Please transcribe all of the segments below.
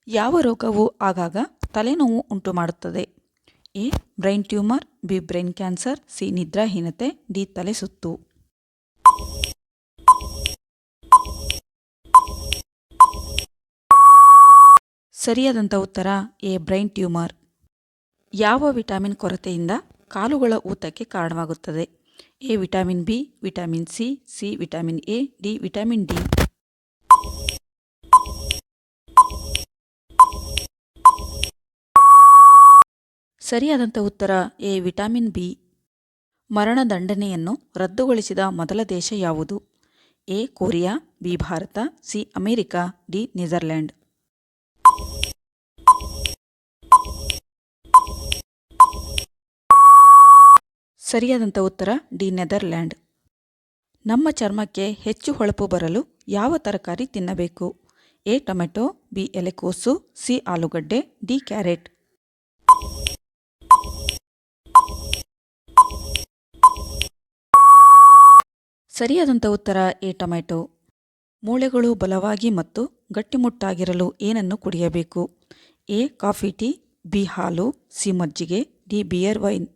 ಯಾವ ರೋಗವು ಆಗಾಗ ತಲೆನೋವು ಉಂಟುಮಾಡುತ್ತದೆ? A. Brain tumour, B. Brain cancer, C. ನಿದ್ರಾಹೀನತೆ, ಡಿ. ತಲೆಸುತ್ತು. ಸರಿಯಾದಂಥ ಉತ್ತರ ಎ. Brain tumour. ಯಾವ ವಿಟಮಿನ್ ಕೊರತೆಯಿಂದ ಕಾಲುಗಳ ಊತಕ್ಕೆ ಕಾರಣವಾಗುತ್ತದೆ? A. Vitamin B, vitamin C, C. Vitamin A, D. Vitamin D. ಸರಿಯಾದಂಥ ಉತ್ತರ ಎ. Vitamin B. ಮರಣದಂಡನೆಯನ್ನು ರದ್ದುಗೊಳಿಸಿದ ಮೊದಲ ದೇಶ ಯಾವುದು? A. Korea, B. Bharat, C. America, D. Netherland. ಸರಿಯಾದಂಥ ಉತ್ತರ ಡಿ. ನೆದರ್ಲ್ಯಾಂಡ್. ನಮ್ಮ ಚರ್ಮಕ್ಕೆ ಹೆಚ್ಚು ಹೊಳಪು ಬರಲು ಯಾವ ತರಕಾರಿ ತಿನ್ನಬೇಕು? ಎ. Tomato, B. ಎಲೆಕೋಸು, ಸಿ. ಆಲೂಗಡ್ಡೆ, ಡಿ. ಕ್ಯಾರೆಟ್. ಸರಿಯಾದಂಥ ಉತ್ತರ ಎ. ಟೊಮೆಟೊ. ಮೂಳೆಗಳು ಬಲವಾಗಿ ಮತ್ತು ಗಟ್ಟಿಮುಟ್ಟಾಗಿರಲು ಏನನ್ನು ಕುಡಿಯಬೇಕು? ಎ. Coffee tea, B. ಹಾಲು, ಸಿ. ಮಜ್ಜಿಗೆ, ಡಿ. Beer wine.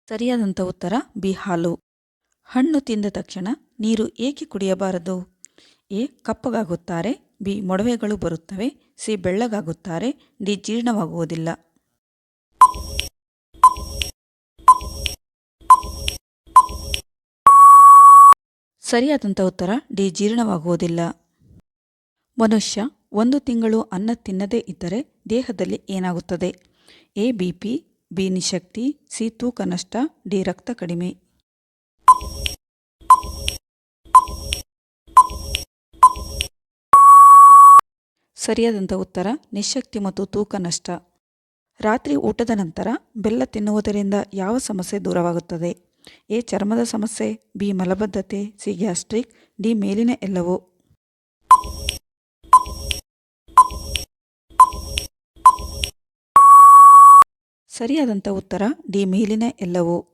ಸರಿಯಾದಂಥ ಉತ್ತರ ಬಿ. ಹಾಲು. ಹಣ್ಣು ತಿಂದ ತಕ್ಷಣ ನೀರು ಏಕೆ ಕುಡಿಯಬಾರದು? ಎ. ಕಪ್ಪಗಾಗುತ್ತಾರೆ, ಬಿ. ಮೊಡವೆಗಳು ಬರುತ್ತವೆ, ಸಿ. ಬೆಳ್ಳಗಾಗುತ್ತಾರೆ, ಡಿ. ಜೀರ್ಣವಾಗುವುದಿಲ್ಲ. ಸರಿಯಾದಂಥ ಉತ್ತರ ಡಿ. ಜೀರ್ಣವಾಗುವುದಿಲ್ಲ. ಮನುಷ್ಯ 1 ತಿಂಗಳು ಅನ್ನ ತಿನ್ನದೇ ಇದ್ದರೆ ದೇಹದಲ್ಲಿ ಏನಾಗುತ್ತದೆ? ಎ. BP, B. ನಿಶಕ್ತಿ, ಸಿ. ತೂಕ ನಷ್ಟ, ಡಿ. ರಕ್ತ ಕಡಿಮೆ. ಸರಿಯಾದಂಥ ಉತ್ತರ ನಿಶಕ್ತಿ ಮತ್ತು ತೂಕ ನಷ್ಟ. ರಾತ್ರಿ ಊಟದ ನಂತರ ಬೆಲ್ಲ ತಿನ್ನುವುದರಿಂದ ಯಾವ ಸಮಸ್ಯೆ ದೂರವಾಗುತ್ತದೆ? ಎ. ಚರ್ಮದ ಸಮಸ್ಯೆ, ಬಿ. ಮಲಬದ್ಧತೆ, ಸಿ. Gastric, D. ಮೇಲಿನ ಎಲ್ಲವೂ. ಸರಿಯಾದಂಥ ಉತ್ತರ ಡಿ. ಮೇಲಿನ ಎಲ್ಲವೂ.